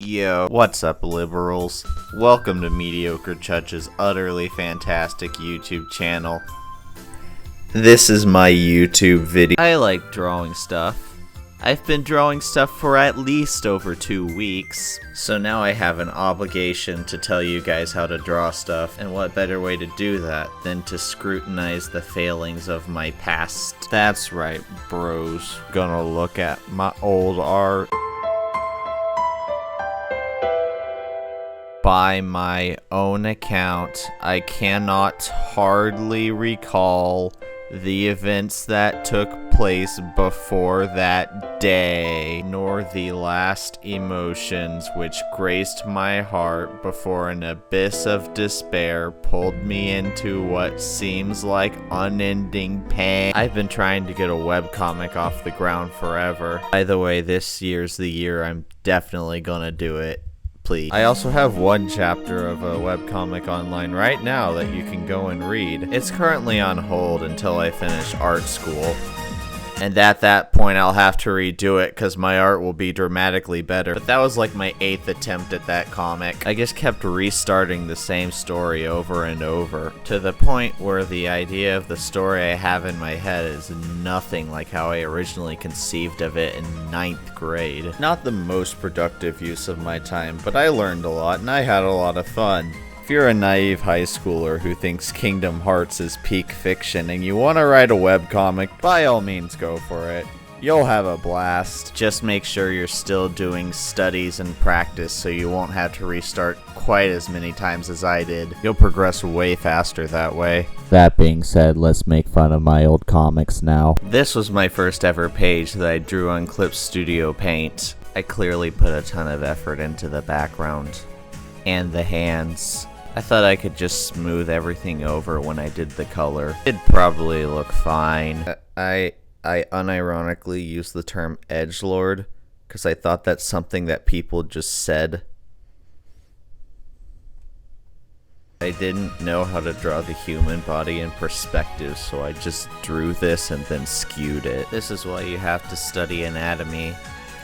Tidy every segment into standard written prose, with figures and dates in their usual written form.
Yo, what's up, liberals? Welcome to Mediocre Chuch's utterly fantastic YouTube channel. This is my YouTube video. I like drawing stuff. I've been drawing stuff for at least over 2 weeks, so now I have an obligation to tell you guys how to draw stuff, and what better way to do that than to scrutinize the failings of my past. That's right, bros. Gonna look at my old art. By my own account, I cannot hardly recall the events that took place before that day, nor the last emotions which graced my heart before an abyss of despair pulled me into what seems like unending pain. I've been trying to get a webcomic off the ground forever. By the way, this year's the year I'm definitely gonna do it. Please. I also have one chapter of a webcomic online right now that you can go and read. It's currently on hold until I finish art school. And at that point I'll have to redo it because my art will be dramatically better. But that was like my 8th attempt at that comic. I just kept restarting the same story over and over, to the point where the idea of the story I have in my head is nothing like how I originally conceived of it in 9th grade. Not the most productive use of my time, but I learned a lot and I had a lot of fun. If you're a naive high schooler who thinks Kingdom Hearts is peak fiction and you want to write a webcomic, by all means go for it. You'll have a blast. Just make sure you're still doing studies and practice so you won't have to restart quite as many times as I did. You'll progress way faster that way. That being said, let's make fun of my old comics now. This was my first ever page that I drew on Clip Studio Paint. I clearly put a ton of effort into the background and the hands. I thought I could just smooth everything over when I did the color. It'd probably look fine. I unironically used the term edgelord because I thought that's something that people just said. I didn't know how to draw the human body in perspective, so I just drew this and then skewed it. This is why you have to study anatomy.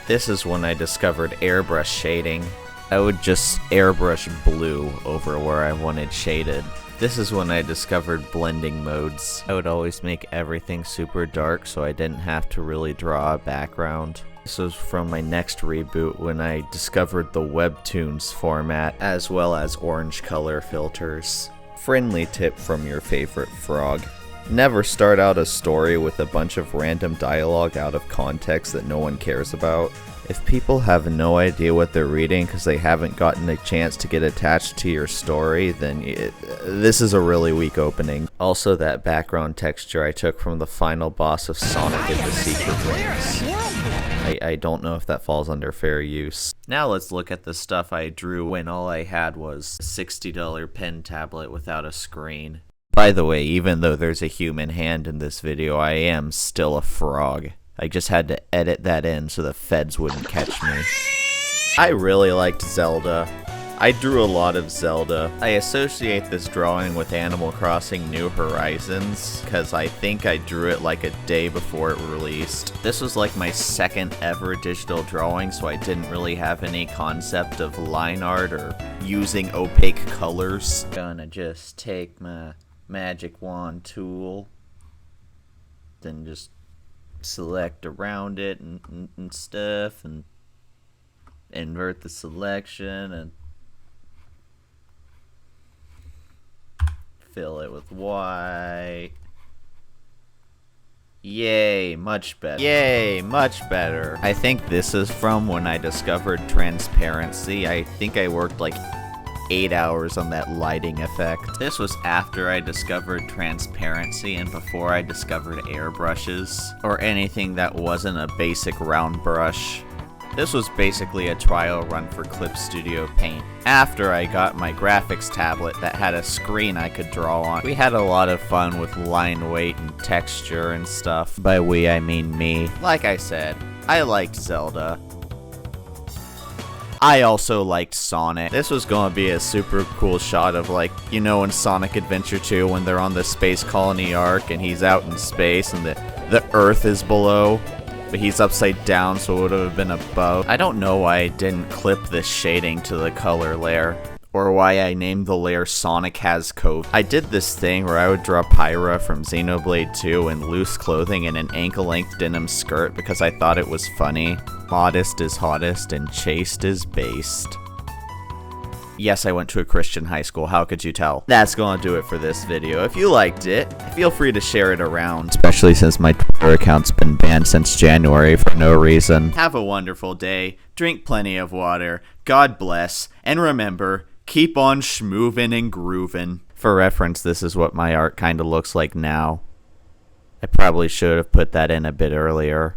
This is when I discovered airbrush shading. I would just airbrush blue over where I wanted shaded. This is when I discovered blending modes. I would always make everything super dark so I didn't have to really draw a background. This was from my next reboot when I discovered the Webtoons format as well as orange color filters. Friendly tip from your favorite frog. Never start out a story with a bunch of random dialogue out of context that no one cares about. If people have no idea what they're reading because they haven't gotten a chance to get attached to your story, then this is a really weak opening. Also, that background texture I took from the final boss of Sonic and the Secret Rings. I don't know if that falls under fair use. Now let's look at the stuff I drew when all I had was a $60 pen tablet without a screen. By the way, even though there's a human hand in this video, I am still a frog. I just had to edit that in so the feds wouldn't catch me. I really liked Zelda. I drew a lot of Zelda. I associate this drawing with Animal Crossing New Horizons because I think I drew it like a day before it released. This was like my second ever digital drawing, so I didn't really have any concept of line art or using opaque colors. Gonna just take my magic wand tool, then just select around it and stuff, and invert the selection and fill it with white. Yay, much better. Yay, much better. I think this is from when I discovered transparency. I think I worked like 8 hours on that lighting effect. This was after I discovered transparency and before I discovered airbrushes, or anything that wasn't a basic round brush. This was basically a trial run for Clip Studio Paint. After I got my graphics tablet that had a screen I could draw on, we had a lot of fun with line weight and texture and stuff. By we, I mean me. Like I said, I liked Zelda. I also liked Sonic. This was gonna be a super cool shot of, like, you know, in Sonic Adventure 2 when they're on the space colony arc and he's out in space and the Earth is below. but he's upside down, so it would have been above. I don't know why I didn't clip this shading to the color layer, or why I named the layer Sonic Has Coat. I did this thing where I would draw Pyra from Xenoblade 2 in loose clothing and an ankle-length denim skirt because I thought it was funny. Modest is hottest and chaste is based. Yes, I went to a Christian high school, how could you tell? That's gonna do it for this video. If you liked it, feel free to share it around, especially since my Twitter account's been banned since January for no reason. Have a wonderful day, drink plenty of water, God bless, and remember, keep on schmoovin' and groovin'. For reference, this is what my art kinda looks like now. I probably should have put that in a bit earlier.